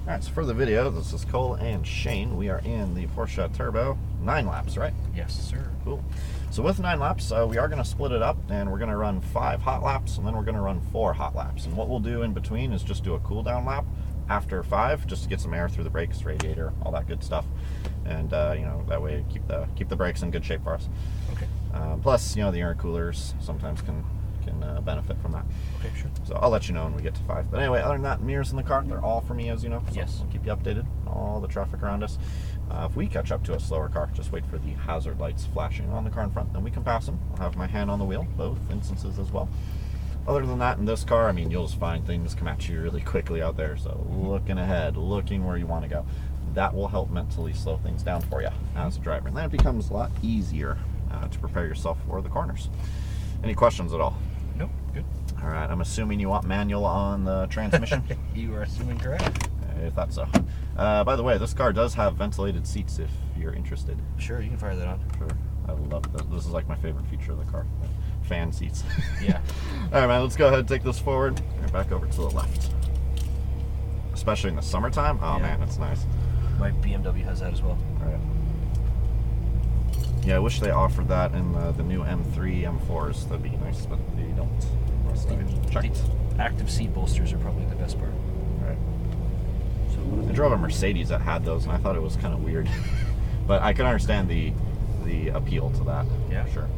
Alright, so for the video, this is Cole and Shane. We are in the Porsche Turbo 9 laps, right? Yes, sir. Cool. So with 9 laps, we are going to split it up, and we're going to run 5 hot laps, and then we're going to run 4 hot laps. And what we'll do in between is just do a cool down lap after 5, just to get some air through the brakes, radiator, all that good stuff. And that way keep the brakes in good shape for us. Okay. Plus, the intercoolers sometimes can benefit from that. Okay, sure. So I'll let you know when we get to 5. But anyway, other than that, mirrors in the car, they're all for me, as you know. So yes. I'll keep you updated on all the traffic around us. If we catch up to a slower car, just wait for the hazard lights flashing on the car in front, then we can pass them. I'll have my hand on the wheel, both instances as well. Other than that, in this car, you'll just find things come at you really quickly out there. So looking ahead, looking where you want to go. That will help mentally slow things down for you as a driver. And then it becomes a lot easier to prepare yourself for the corners. Any questions at all? Nope, good. All right, I'm assuming you want manual on the transmission? You are assuming correct. I thought so. By the way, this car does have ventilated seats if you're interested. Sure, you can fire that on. Sure. I love this. This is like my favorite feature of the car. Fan seats. Yeah. All right, man, let's go ahead and take this forward and back over to the left. Especially in the summertime. Oh, yeah. Man, that's nice. My BMW has that as well. All right. Yeah, I wish they offered that in the new M3, M4s. That'd be nice, but they don't. The active seat bolsters are probably the best part. Right. So I drove a Mercedes that had those, and I thought it was kind of weird. But I can understand the appeal to that. Yeah, for sure.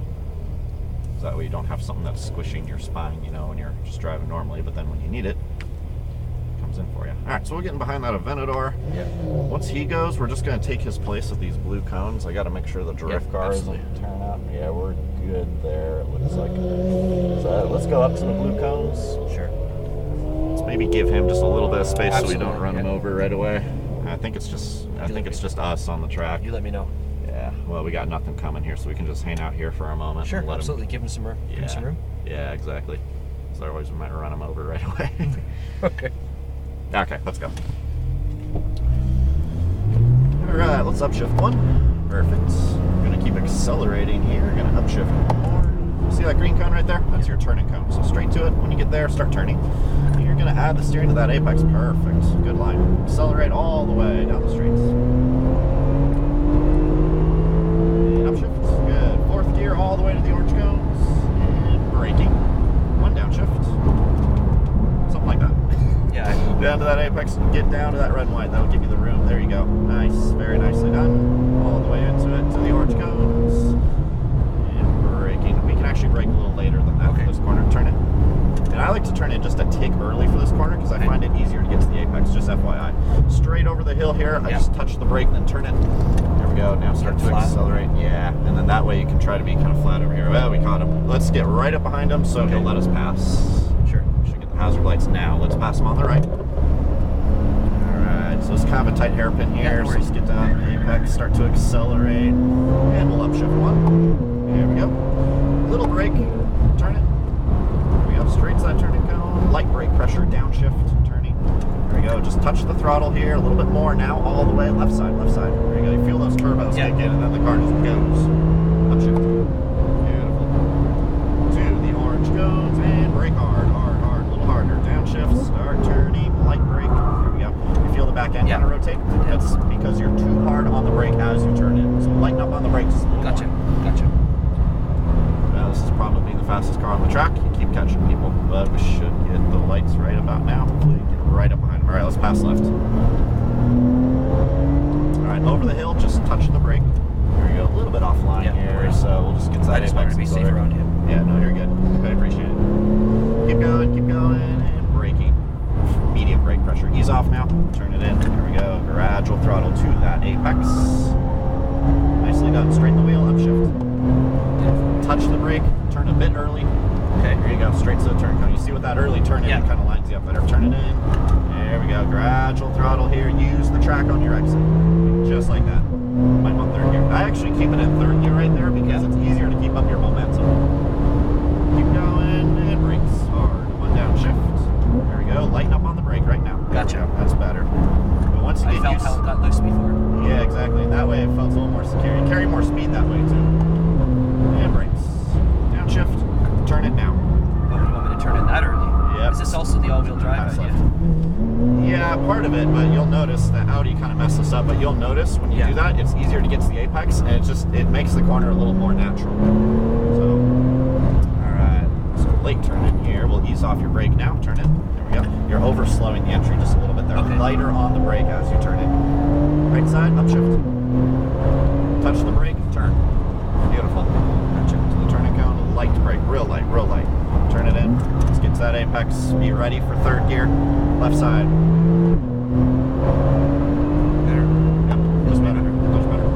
So that way you don't have something that's squishing your spine, when you're just driving normally. But then when you need it, it comes in for you. All right, so we're getting behind that Aventador. Yeah. Once he goes, we're just going to take his place of these blue cones. I got to make sure the drift car isn't turning out. Yeah, we're good there, it looks like. So let's go up to the blue cones. Sure. Let's maybe give him just a little bit of space. Absolutely. So we don't run him over right away. I think it's just us on the track. You let me know. Yeah. Well, we got nothing coming here, so we can just hang out here for a moment. Sure. And let absolutely. him... Give him some room. Yeah. Give him some room. Yeah, exactly. So otherwise we might run him over right away. Okay. Okay, let's go. All right, let's upshift 1. Perfect. We're gonna keep accelerating here. We're gonna upshift 1 more. See that green cone right there? That's your turning cone. So straight to it. When you get there, start turning. You're gonna add the steering to that apex. Perfect. Good line. Accelerate all the way down the straights. And upshift. Good. 4th gear all the way to the orange cones. And braking. 1 downshift. Something like that. Yeah. Down to that apex and get down to that red and white. That'll give you the room. There you go. Nice. Very nicely done. All the way into it, to the orange cones. And braking. We can actually brake a little later than that for this corner. Turn it. And I like to turn it just a tick early for this corner because I find it easier to get to the apex, just FYI. Straight over the hill here. I just touch the brake, then turn it. There we go. Now start to accelerate. Yeah. And then that way you can try to be kind of flat over here. Well, we caught him. Let's get right up behind him so he'll let us pass. Sure. Should get the hazard lights now. Let's pass him on the right. Alright, so it's kind of a tight hairpin here. So let's get down to the apex, start to accelerate. And we'll upshift 1. There we go. Little brake. Turn it. There we go. Straight side turning cone. Light brake pressure. Downshift. Turning. There we go. Just touch the throttle here. A little bit more now. All the way. Left side. Left side. There you go. You feel those turbos kick in, and then the car just goes. Upshift. Beautiful. To the orange cones. And brake hard. Hard, hard. A little harder. Downshift. Start turning. Light brake. There we go. You feel the back end kind of rotate? That's because you're too hard on the brake as you turn in. So lighten up on the brakes a little Gotcha. more. Gotcha. Now, this is probably the fastest car on the track. You keep catching people, but we should get the lights right about now. Hopefully, get right up behind them. All right, let's pass left. All right, over the hill, just touch the brake. There you go. A little bit offline here, so we'll just get to that. I just wanted to be safe around him. Yeah, no, you're good. I appreciate it. Keep going, and braking. Medium brake pressure. Ease off now. Turn it in. There we go. Gradual throttle to that apex. Nicely done. Straighten the wheel. Upshift. Touch the brake. Turn a bit early. Okay, here you go. Straight to the turn cone. You see what that early turn in kind of lines you up better. Turn it in. There we go. Gradual throttle here. Use the track on your exit. Just like that. I'm on 3rd gear. I actually keep it in 3rd gear right there because it's easier to keep up your momentum. Keep going and brakes hard. 1 downshift. There we go. Lighten up on the brake right now. Gotcha. That's better. But once you get used, how it got loose before. Yeah, exactly. That way it felt a little more secure. You carry more speed that way too. And brakes. Downshift. Turn it now. Oh, you want me to turn it that early? Yep. Is this also the all-wheel drive idea? Yeah, Yeah, part of it, but you'll notice that Audi kind of messed this up. But you'll notice when you do that, it's easier to get to the apex, and it makes the corner a little more natural. So, all right. So late turn in here. We'll ease off your brake now. Turn in. There we go. You're over slowing the entry just a little bit there. Okay. Lighter on the brake as you turn in. Right side, upshift. Touch the brake, turn. Beautiful. Gotcha. To the turning cone, light brake, real light, real light. Turn it in. Let's get to that apex. Be ready for third gear. Left side. Better. Yep. Much better. Much better.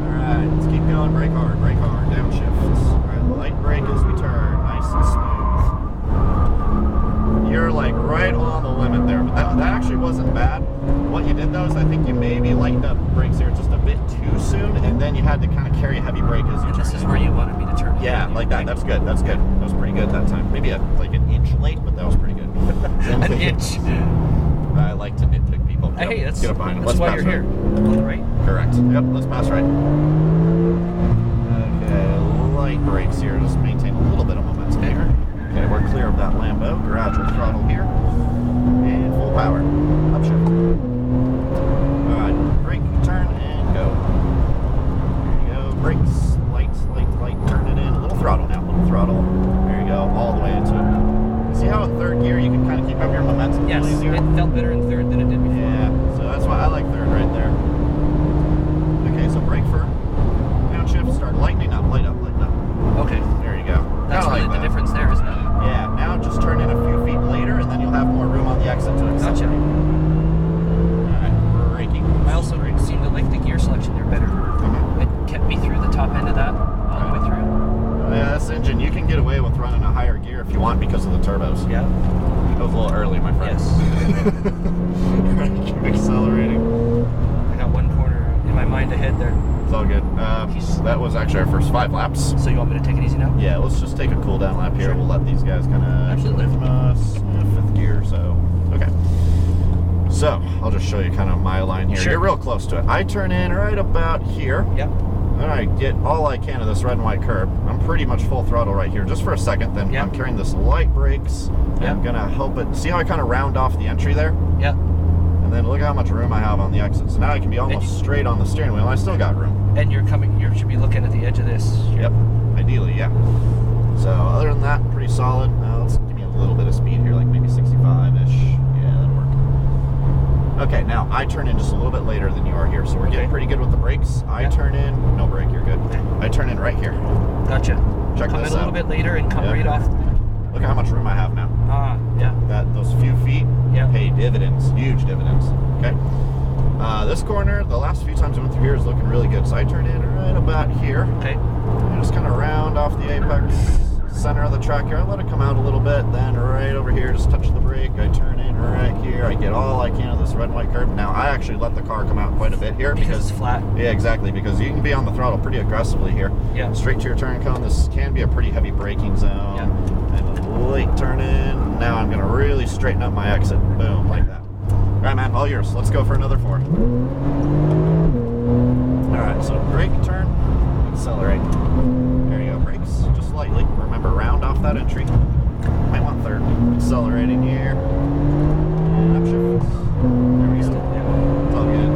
Alright, let's keep going. Brake hard, downshift. Alright, light brake as we turn. Nice and smooth. You're like right on the limit there, but that actually wasn't bad. What you did though is I think you maybe lightened up brakes here just a bit too soon, and then you had to kind of carry a heavy brake as you turn. This is where you wanted me to turn. Yeah, like that. That's good. That's good. That was pretty good that time. Maybe like an inch late, but that was pretty good. An inch. I like to nitpick people. Yep. Hey, that's, get up behind him. that's Let's why pass you're right. here. On the right. Correct. Yep, let's pass right. Okay, light brakes here. Just maintain a little bit of momentum here. Okay, we're clear of that Lambo. Gradual throttle here. And full power. Upshift. Alright, brake, turn, and go. There you go. Brakes, light, turn it in. A little throttle now, little throttle. There you go, all the way into it. See how in third gear you can kind of keep up your momentum Yes, easier? it felt better in third than it did before. Yeah, so that's why I like third right there. Okay, so brake firm. Downshift, start lightening up, light up. Okay. There you go. That's Kinda really like the that. difference there, isn't it? Yeah, now just turn in a few feet later and then you'll have more room on the exit to accelerate. Gotcha. Alright, braking. I also seem to like the gear selection there better. It kept me through the top end of that all the way through. Yeah, this engine, you can get away with running a higher gear if you want because of the turbos. Yeah. That was a little early, my friend. Yes. Keep accelerating. I got one corner in my mind ahead there. It's all good. That was actually our first 5 laps. So you want me to take it easy now? Yeah, let's just take a cool down lap here. Sure. We'll let these guys kind of Absolutely. from us. 5th gear, so okay. So I'll just show you kind of my line here. Sure. You're real close to it. I turn in right about here. Yep. And I get all I can of this red and white curb. I'm pretty much full throttle right here, just for a second. Then Yep. I'm carrying this light brakes. Yep. I'm gonna help it. See how I kind of round off the entry there? Yep. And then look how much room I have on the exit. So now I can be almost straight on the steering wheel. I still got room. And you should be looking at the edge of this. Yep, ideally, yeah. So other than that, pretty solid. Let's give me a little bit of speed here, like maybe 65-ish. Yeah, that'll work. Okay, now I turn in just a little bit later than you are here, so we're getting pretty good with the brakes. I turn in, no brake, you're good. I turn in right here. Gotcha. Check Come this in a out. little bit later and come Yep. right off. Look at how much room I have now. Yeah. Those few feet Yep. pay dividends, huge dividends. Okay. This corner, the last few times I went through here, is looking really good. So I turn in right about here. Okay. And just kind of round off the apex, center of the track here. I let it come out a little bit, then right over here, just touch the brake. I turn in right here. I get all I can of this red and white curb. Now I actually let the car come out quite a bit here Because it's flat. Yeah, exactly, because you can be on the throttle pretty aggressively here. Yeah. Straight to your turn cone. This can be a pretty heavy braking zone. Yeah. And a late turn in. Now I'm gonna really straighten up my exit. Boom, like that. All right, man, all yours. Let's go for another 4. All right, so brake, turn, accelerate. There you go, brakes, just slightly. Remember, round off that entry. Might want third. Accelerating here. And upshift. There we go. It's all good.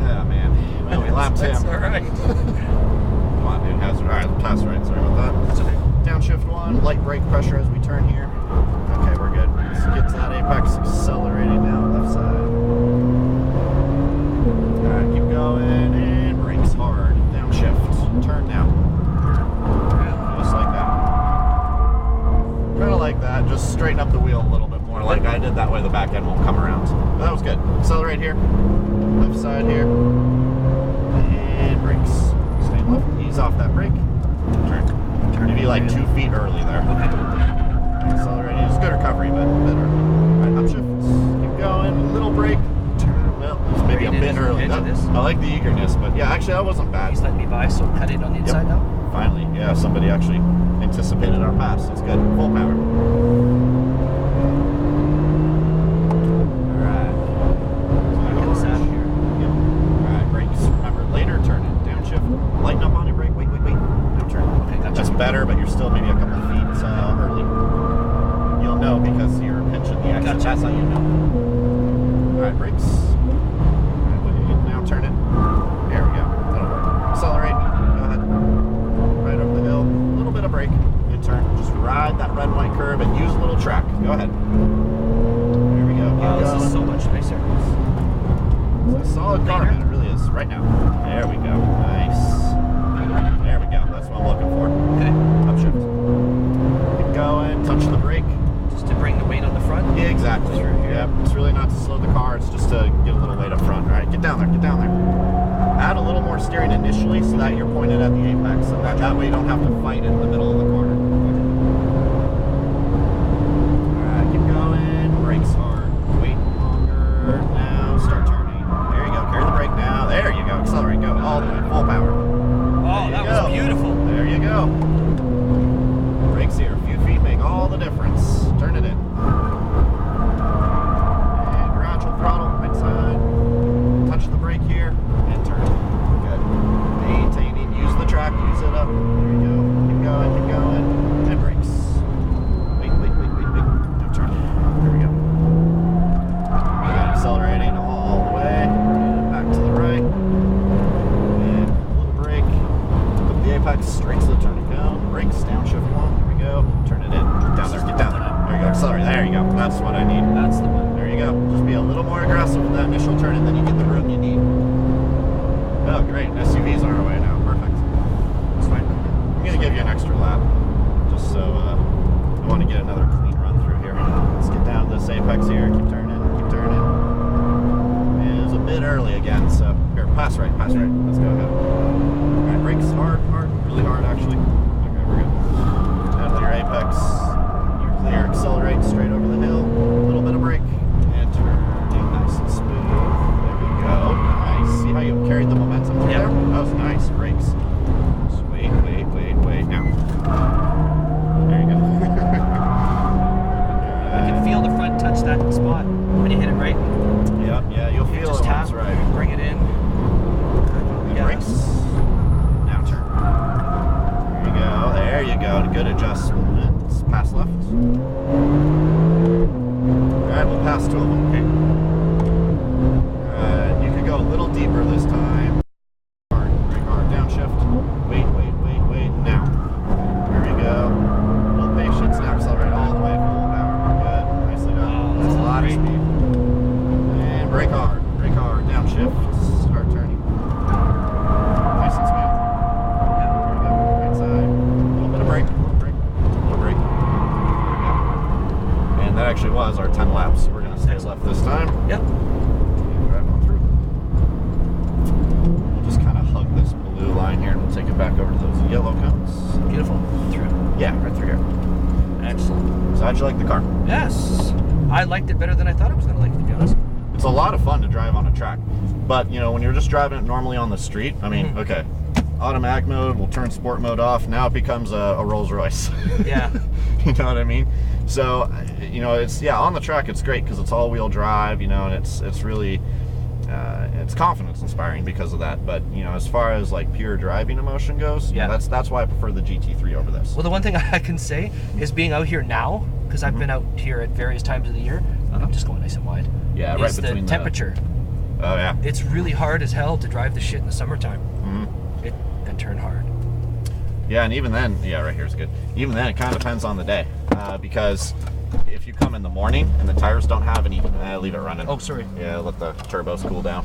Yeah, man. Well, we lapped him. That's all right. Come on, dude. All right, pass right. Sorry about that. That's okay. Downshift 1, light brake pressure as we turn here. Okay, we're good. Let's get to that apex. Accelerating now, left side. Alright, keep going. And brakes hard. Downshift. Turn now. Just like that. Kind of like that. Just straighten up the wheel a little bit more like I did. That way the back end won't come around. But that was good. Accelerate here. Left side here. And brakes. Stay left. Ease off that brake. Turn. Maybe like 2 feet early there. Okay. Accelerating. It's good recovery, but a bit early. Alright, upshift. Keep going. Little brake. Turn. Well, it's maybe a Right in bit the early. edge of this. I like the eagerness, but yeah, actually that wasn't bad. He's letting me by, so cut it on the inside now. Finally, yeah, somebody actually anticipated our pass. That's good. Full power. Alright. Get us out of here. Yep. Alright, brakes. Remember, later turn it. Downshift. Lighten up on your brake. Wait. No turn. Okay, gotcha. That's better, but you're still maybe a couple of feet early. You'll know because you're pinching the exit. Gotcha. That's how you know. All right, brakes. All right, now turn it. There we go. That'll work. Accelerate. Go ahead. Right over the hill. A little bit of brake. Good turn. Just ride that red and white curve and use a little track. Go ahead. There we go. Keep Wow, going. this is so much nicer. It's a solid car, man. It really is. Right now. There we go. Nice. There we go. That's what I'm looking for. Okay. Upshift. Keep going. Touch the brake. Just to bring the weight on the front? Yeah, exactly. Through here. Yep. It's really not to slow the car. It's just to get a little weight up front. All right. Get down there. Get down there. Add a little more steering initially so that you're pointed at the apex. So that way you don't have to fight in the middle of the corner. All right. Keep going. Brakes hard. Wait longer. Now start turning. There you go. Carry the brake now. There you go. Accelerate. Go. All the way. Full power. Oh, that was beautiful. There you go. Brakes here. A few feet make all the difference. Turn it in. And gradual throttle, right side. Touch the brake here and turn. Good. Maintaining. Use the track. Use it up. There you go. Keep going. Keep going. And brakes. Wait. Now turn. There we go. And accelerating all the way. Back to the right. And a little brake. Put the apex straight to the turning cone. Brakes, downshift one. There we go. Turn it in. Get down there. Get down there. There you go. Accelerate. There you go. That's what I need. That's the one. There you go. Just be a little more aggressive with that initial turn, and then you get the room you need. Oh, great. SUVs on our way now. Perfect. That's fine. I'm going to give you an extra lap, just so I want to get another clean run through here. Let's get down to this apex here. Keep turning. Keep turning. It was a bit early again, so here, pass right. Let's go. Go. All right, brakes hard, really hard actually. Okay, we're good. Down to your apex. You're clear. Accelerate straight over the hill. A little bit of brake and turn. Nice and smooth. There we go. Nice. See how you carried the momentum through there? That was nice. Brakes. Just wait. Now. There you go. I can feel the front touch that spot when you hit it right. Yeah, you'll You feel just it when tap, it's right. bring it in. And brakes. Now turn. There you go. Good adjustments. Pass left. Alright, we'll pass two of them, okay? You could go a little deeper this time. Brake hard. Downshift. Wait. Now. Here we go. A little patience. Now accelerate all the way. Full power. Good. Nicely done. That's a lot of speed. And brake hard. Downshift. Start turning. Nice and smooth. Yeah, there we go. Right side. A little bit of brake. Little brake. There we go. And that actually was our 10 laps. We're going to stay left this time. Yep. And drive on through. We'll just kind of hug this blue line here and we'll take it back over to those yellow cones. Beautiful. Through. Yeah, right through here. Excellent. So how'd you like the car? Yes. I liked it better than I thought I was going to like it, to be honest. It's a lot of fun to drive on a track. But, you know, when you're just driving it normally on the street, I mean, okay, automatic mode, we'll turn sport mode off. Now it becomes a Rolls Royce. Yeah. You know what I mean? So, you know, it's, yeah, on the track it's great because it's all-wheel drive, you know, and it's really, it's confidence inspiring because of that. But, you know, as far as like pure driving emotion goes, yeah, that's why I prefer the GT3 over this. Well, the one thing I can say is being out here now, because I've been out here at various times of the year, I'm just going nice and wide. Yeah, right between the temperature. Oh, yeah. It's really hard as hell to drive the shit in the summertime. And turn hard. Yeah, and even then, yeah, right here's good. Even then, it kind of depends on the day, because if you come in the morning and the tires don't have any, leave it running. Oh, sorry. Yeah, let the turbos cool down.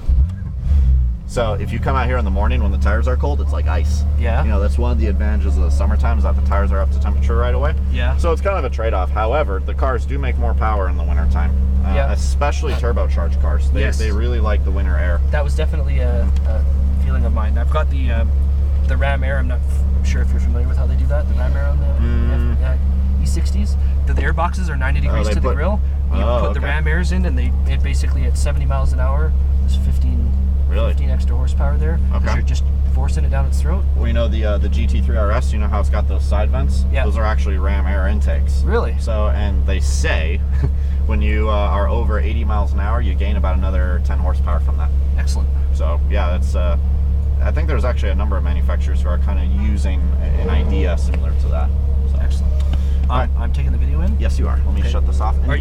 So if you come out here in the morning when the tires are cold, it's like ice. Yeah. You know, that's one of the advantages of the summertime is that the tires are up to temperature right away. Yeah. So it's kind of a trade-off. However, the cars do make more power in the wintertime, yeah, especially turbocharged cars. They really like the winter air. That was definitely a feeling of mine. I've got the Ram Air. I'm sure if you're familiar with how they do that. The Ram Air on the E60s. The air boxes are 90 degrees to the grill. You put the Ram Airs in, and it basically at 70 miles an hour, there's 15 extra horsepower there. Because you're just forcing it down its throat. Well, you know the GT3 RS. You know how it's got those side vents? Yeah. Those are actually Ram Air intakes. Really? So, and they say when you are over 80 miles an hour, you gain about another 10 horsepower from that. Excellent. So yeah, that's. I think there's actually a number of manufacturers who are kind of using an idea similar to that. So. Excellent. right. I'm taking the video in? Yes, you are. Let me Okay. shut this off. Are you